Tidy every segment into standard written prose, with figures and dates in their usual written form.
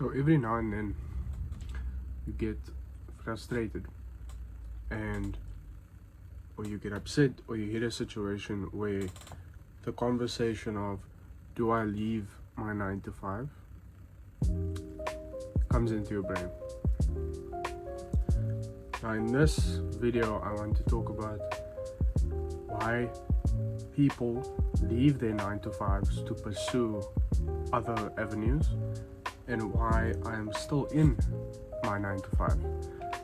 So every now and then you get frustrated or you get upset, or you hit a situation where the conversation of do I leave my 9 to 5 comes into your brain. Now in this video I want to talk about why people leave their 9 to 5s to pursue other avenues, and why I am still in my 9 to 5.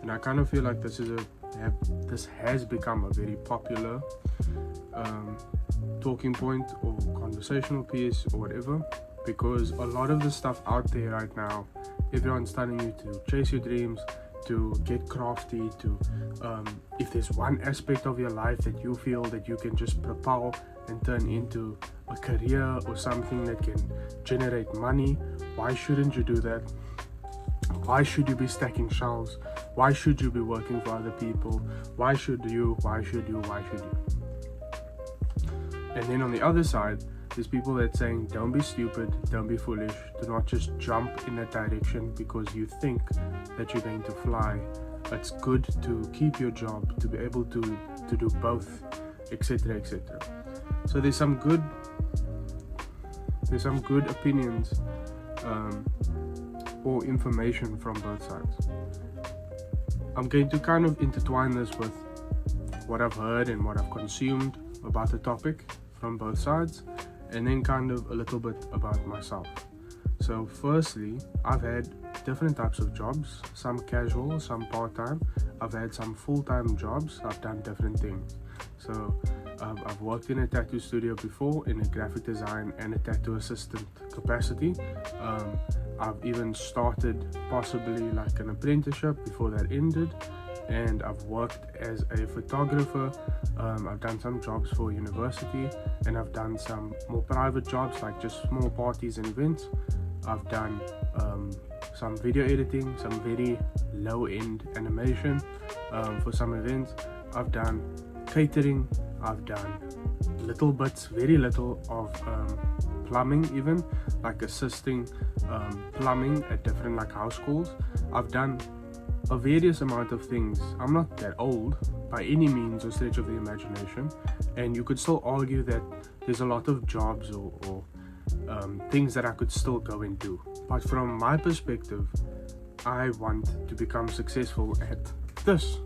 And I kind of feel like this has become a very popular talking point or conversational piece or whatever, because a lot of the stuff out there right now, everyone's telling you to chase your dreams, to get crafty, to if there's one aspect of your life that you feel that you can just propel and turn into a career or something that can generate money, why shouldn't you do that? Why should you be stacking shelves? Why should you be working for other people? Why should you? And then on the other side, there's people that saying, don't be stupid, don't be foolish, do not just jump in that direction because you think that you're going to fly. It's good to keep your job, to be able to do both, etc. etc. So there's some good opinions or information from both sides. I'm going to kind of intertwine this with what I've heard and what I've consumed about the topic from both sides, and then kind of a little bit about myself. So firstly, I've had different types of jobs, some casual, some part-time. I've had some full-time jobs. I've done different things. So I've worked in a tattoo studio before in a graphic design and a tattoo assistant capacity. I've even started possibly like an apprenticeship before that ended, and I've worked as a photographer. I've done some jobs for university, and I've done some more private jobs like just small parties and events. I've done some video editing, some very low-end animation for some events. I've done catering. I've done little bits, very little of plumbing, even like assisting plumbing at different like house calls. I've done a various amount of things. I'm not that old by any means or stretch of the imagination, and you could still argue that there's a lot of jobs or things that I could still go and do. But from my perspective, I want to become successful at this.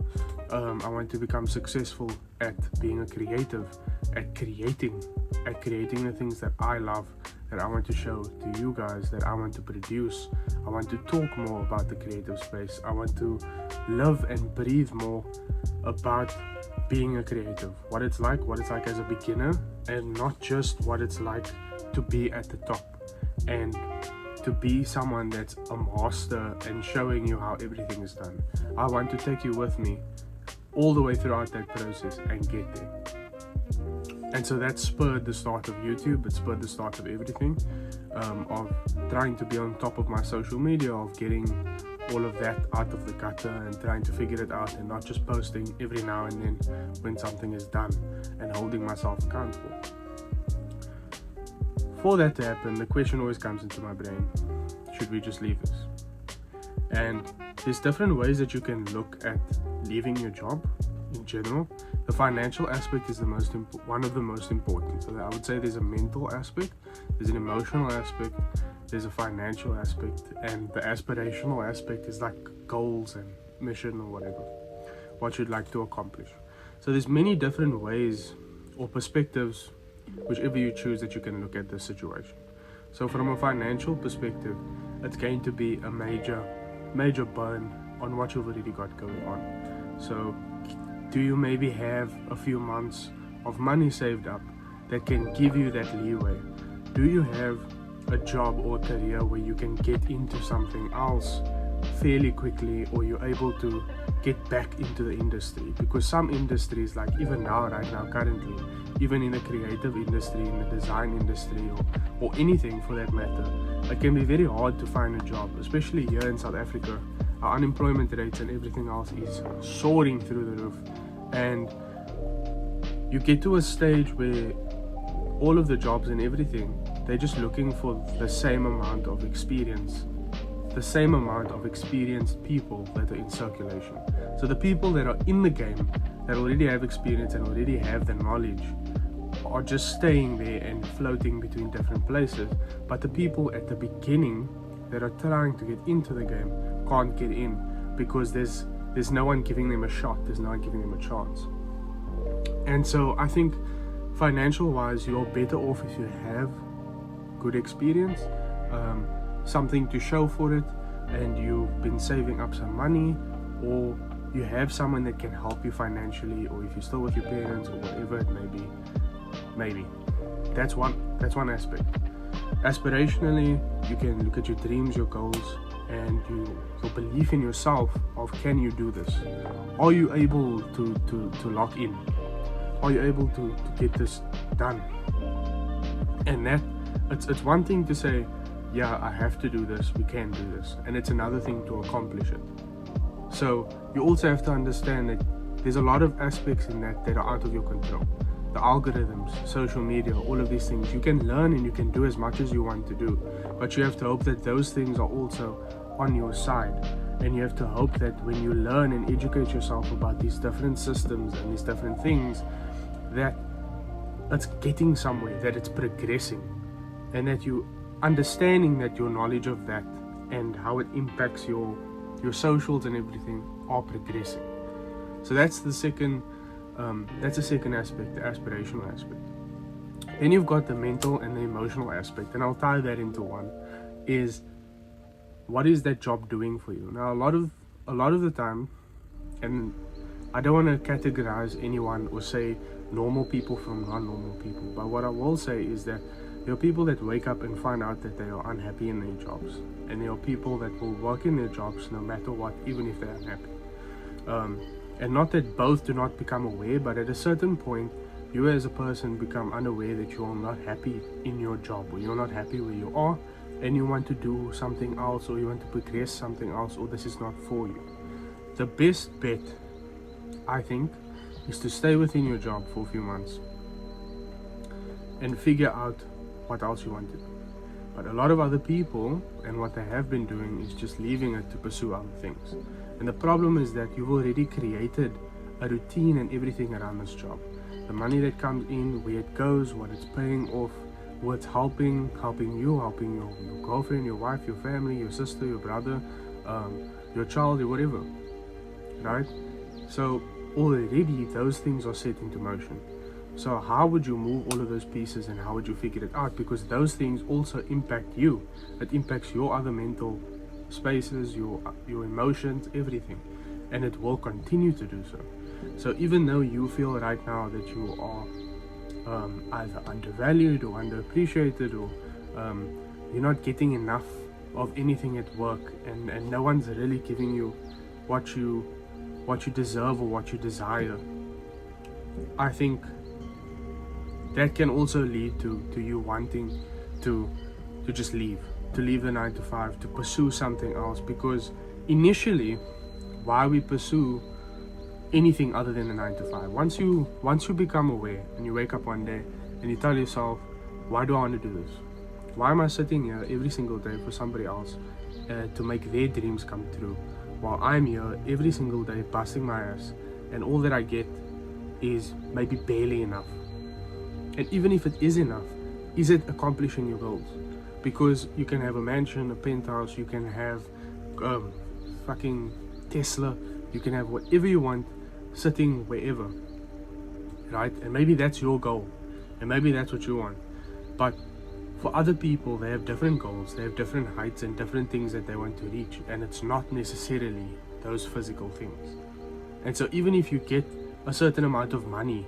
I want to become successful at being a creative, at creating the things that I love, that I want to show to you guys, that I want to produce. I want to talk more about the creative space. I want to live and breathe more about being a creative, what it's like as a beginner, and not just what it's like to be at the top and to be someone that's a master and showing you how everything is done. I want to take you with me all the way throughout that process and get there. And so that spurred the start of YouTube. It spurred the start of everything, of trying to be on top of my social media, of getting all of that out of the gutter and trying to figure it out, and not just posting every now and then when something is done, and holding myself accountable. For that to happen, the question always comes into my brain, should we just leave this? And there's different ways that you can look at leaving your job in general. The financial aspect is one of the most important. So I would say there's a mental aspect, there's an emotional aspect, there's a financial aspect, and the aspirational aspect is like goals and mission or whatever, what you'd like to accomplish. So there's many different ways or perspectives, whichever you choose, that you can look at this situation. So from a financial perspective, it's going to be a major burn on what you've already got going on. So do you maybe have a few months of money saved up that can give you that leeway? Do you have a job or career where you can get into something else fairly quickly, or you're able to get back into the industry? Because some industries, like even right now currently, even in the creative industry, in the design industry, or anything for that matter, it can be very hard to find a job, especially here in South Africa. Our unemployment rates and everything else is soaring through the roof, and you get to a stage where all of the jobs and everything, they're just looking for the same amount of experience the same amount of experienced people that are in circulation. So the people that are in the game, that already have experience and already have the knowledge, are just staying there and floating between different places. But the people at the beginning that are trying to get into the game can't get in because there's no one giving them a shot, there's no one giving them a chance. And so I think financial wise, you're better off if you have good experience, something to show for it, and you've been saving up some money, or you have someone that can help you financially, or if you're still with your parents or whatever it may be. Maybe that's one aspect. Aspirationally, you can look at your dreams, your goals, and your belief in yourself of, can you do this? Are you able to lock in? Are you able to get this done? And that it's one thing to say, yeah, I have to do this, we can do this, and it's another thing to accomplish it. So you also have to understand that there's a lot of aspects in that are out of your control. The algorithms, social media, all of these things, you can learn and you can do as much as you want to do, but you have to hope that those things are also on your side, and you have to hope that when you learn and educate yourself about these different systems and these different things, that it's getting somewhere, that it's progressing, and that you understanding that your knowledge of that and how it impacts your socials and everything are progressing. So that's the second aspect, the aspirational aspect. Then you've got the mental and the emotional aspect, and I'll tie that into one. Is what is that job doing for you? Now, a lot of the time, and I don't want to categorize anyone or say normal people from non-normal people, but what I will say is that there are people that wake up and find out that they are unhappy in their jobs, and there are people that will work in their jobs no matter what, even if they're unhappy. And not that both do not become aware, but at a certain point, you as a person become unaware that you are not happy in your job, or you're not happy where you are, and you want to do something else, or you want to progress something else, or this is not for you. The best bet, I think, is to stay within your job for a few months and figure out what else you want to do. But a lot of other people, and what they have been doing, is just leaving it to pursue other things. And the problem is that you've already created a routine and everything around this job. The money that comes in, where it goes, what it's paying off, what's helping you, helping your girlfriend, your wife, your family, your sister, your brother, your child, or whatever, right? So already those things are set into motion. So how would you move all of those pieces, and how would you figure it out? Because those things also impact you. It impacts your other mental spaces, your emotions, everything, and it will continue to do so. So even though you feel right now that you are either undervalued or underappreciated, or you're not getting enough of anything at work, and no one's really giving you what you deserve or what you desire, I think that can also lead to you wanting to just leave the 9 to 5, to pursue something else. Because initially, why we pursue anything other than the 9 to 5, once you become aware and you wake up one day and you tell yourself, why do I want to do this? Why am I sitting here every single day for somebody else to make their dreams come true, while I'm here every single day busting my ass, and all that I get is maybe barely enough? And even if it is enough, is it accomplishing your goals? Because you can have a mansion, a penthouse, you can have fucking Tesla, you can have whatever you want sitting wherever, right? And maybe that's your goal, and maybe that's what you want. But for other people, they have different goals, they have different heights and different things that they want to reach, and it's not necessarily those physical things. And so even if you get a certain amount of money,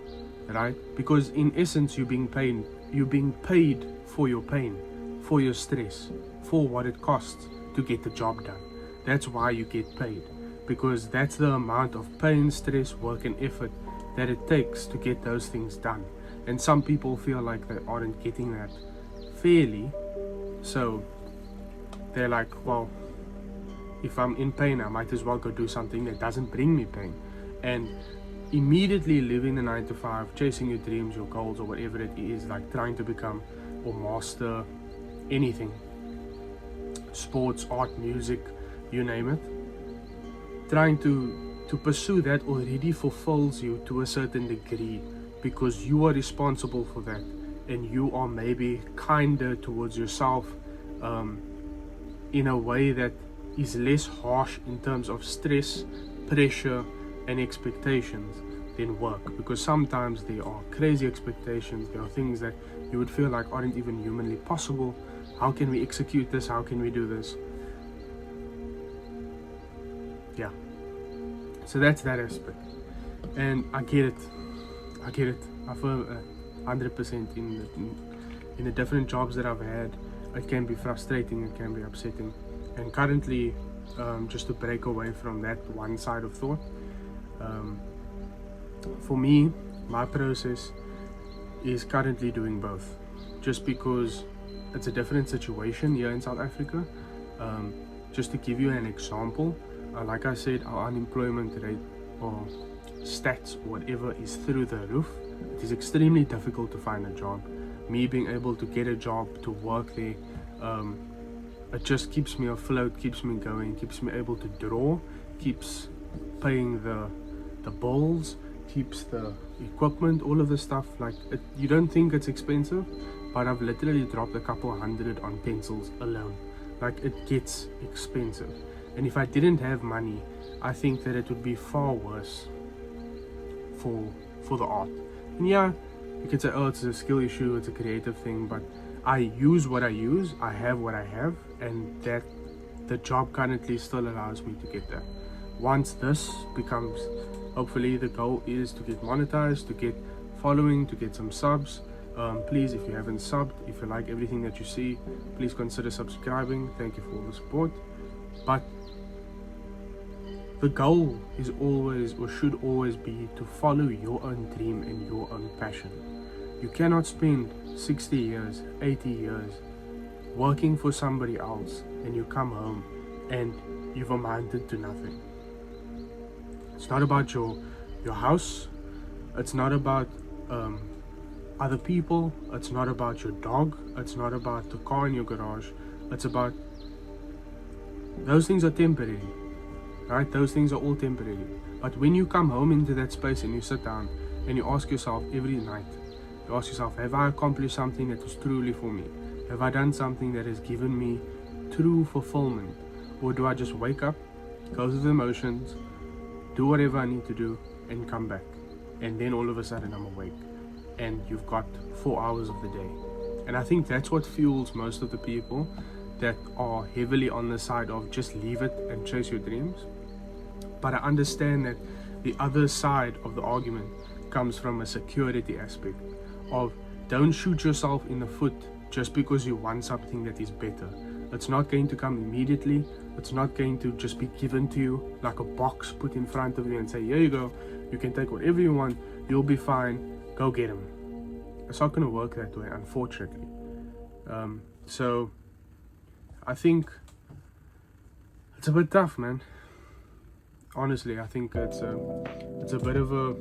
right? Because in essence, you're being paid for your pain, for your stress, for what it costs to get the job done. That's why you get paid, because that's the amount of pain, stress, work and effort that it takes to get those things done. And some people feel like they aren't getting that fairly, so they're like, well, if I'm in pain, I might as well go do something that doesn't bring me pain. And immediately living the 9 to 5, chasing your dreams, your goals, or whatever it is, like trying to become or master anything, sports, art, music, you name it. Trying to pursue that already fulfills you to a certain degree, because you are responsible for that, and you are maybe kinder towards yourself in a way that is less harsh in terms of stress, pressure, and expectations than work. Because sometimes there are crazy expectations, there are things that you would feel like aren't even humanly possible. How can we execute this? How can we do this? Yeah. So that's that aspect. And I get it. I feel 100% in the different jobs that I've had. It can be frustrating, it can be upsetting. And currently, just to break away from that one side of thought, for me, my process is currently doing both. Just because it's a different situation here in South Africa. Just to give you an example, like I said, our unemployment rate or stats or whatever is through the roof. It is extremely difficult to find a job. Me being able to get a job, to work there, it just keeps me afloat, keeps me going, keeps me able to draw, keeps paying the bills, keeps the equipment, all of the stuff. Like you don't think it's expensive, but I've literally dropped a couple $100 on pencils alone. Like it gets expensive, and if I didn't have money, I think that it would be far worse for the art. And yeah, you could say, oh, it's a skill issue, it's a creative thing, but I use what I use, I have what I have, and that the job currently still allows me to get that. Once this becomes, hopefully the goal is to get monetized, to get following, to get some subs. Please, if you haven't subbed, if you like everything that you see, please consider subscribing. Thank you for all the support. But the goal is always, or should always be, to follow your own dream and your own passion. You cannot spend 60 years, 80 years working for somebody else and you come home and you've amounted to nothing. It's not about your house. It's not about other people. It's not about your dog. It's not about the car in your garage. It's about, those things are temporary, right? Those things are all temporary. But when you come home into that space and you sit down and you ask yourself every night, you ask yourself, have I accomplished something that was truly for me? Have I done something that has given me true fulfillment? Or do I just wake up, go through the motions, do whatever I need to do, and come back? And then all of a sudden I'm awake, and you've got 4 hours of the day. And I think that's what fuels most of the people that are heavily on the side of just leave it and chase your dreams. But I understand that the other side of the argument comes from a security aspect of, don't shoot yourself in the foot just because you want something that is better. It's not going to come immediately. It's not going to just be given to you like a box put in front of you and say, here you go, you can take whatever you want, you'll be fine, go get them. It's not going to work that way, unfortunately. So I think it's a bit tough, man. Honestly, I think it's a bit of a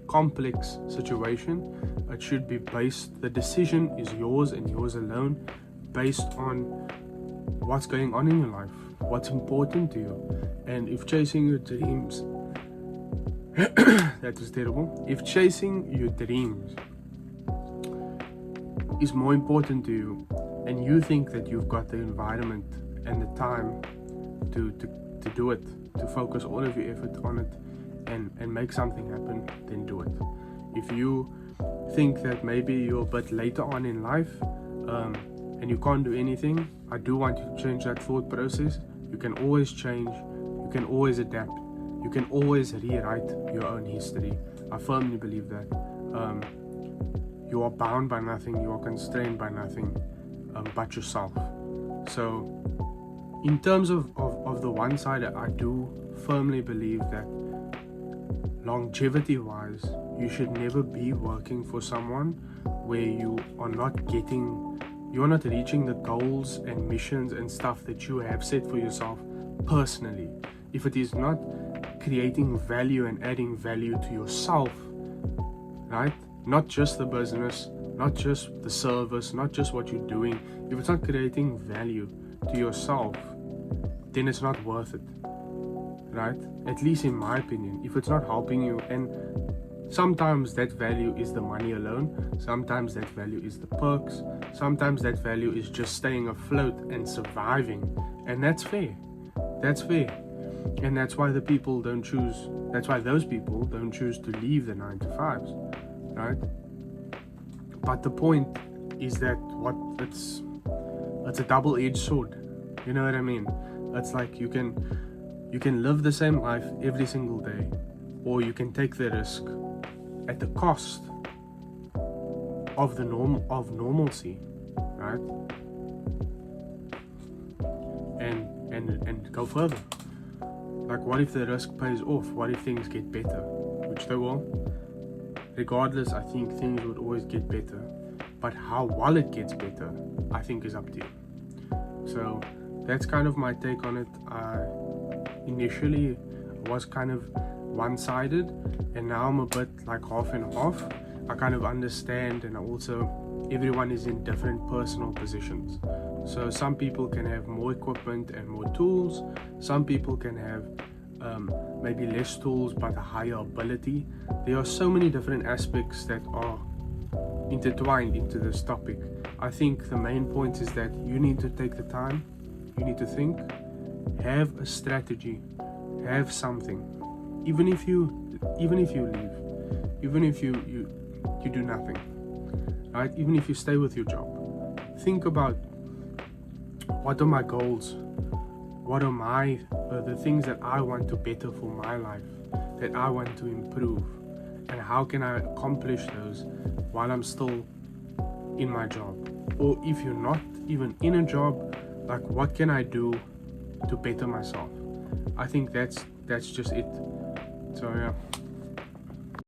complex situation. It should be based, the decision is yours and yours alone, based on what's going on in your life, what's important to you. And if chasing your dreams that is terrible. If chasing your dreams is more important to you, and you think that you've got the environment and the time to do it, to focus all of your effort on it and make something happen, then do it. If you think that maybe you're a bit later on in life and you can't do anything, I do want you to change that thought process. You can always change, you can always adapt, you can always rewrite your own history. I firmly believe that. You are bound by nothing, you are constrained by nothing but yourself. So in terms of the one side, I do firmly believe that longevity wise, you should never be working for someone where you are not reaching the goals and missions and stuff that you have set for yourself personally. If it is not creating value and adding value to yourself, right? Not just the business, not just the service, not just what you're doing. If it's not creating value, to yourself, then it's not worth it, right? At least in my opinion, if it's not helping you, and sometimes that value is the money alone, sometimes that value is the perks, sometimes that value is just staying afloat and surviving, and that's fair. That's fair. And that's why those people don't choose to leave the 9 to 5s, right? But the point is that it's a double-edged sword. You know what I mean? It's like you can live the same life every single day, or you can take the risk at the cost of normalcy, right? And go further. Like, what if the risk pays off? What if things get better? Which they will. Regardless, I think things would always get better. But how well it gets better, I think, is up to you. So that's kind of my take on it. Initially was kind of one-sided, and now I'm a bit like half and half. I kind of understand, and everyone is in different personal positions. So some people can have more equipment and more tools. Some people can have maybe less tools but a higher ability. There are so many different aspects that are intertwined into this topic. I think the main point is that you need to take the time, you need to think, have a strategy, have something. Even if you leave, even if you do nothing, right? Even if you stay with your job, think about, what are my goals? What are the things that I want to better for my life, that I want to improve, and how can I accomplish those while I'm still in my job? Or if you're not even in a job, like, what can I do to better myself? I think that's just it. So yeah.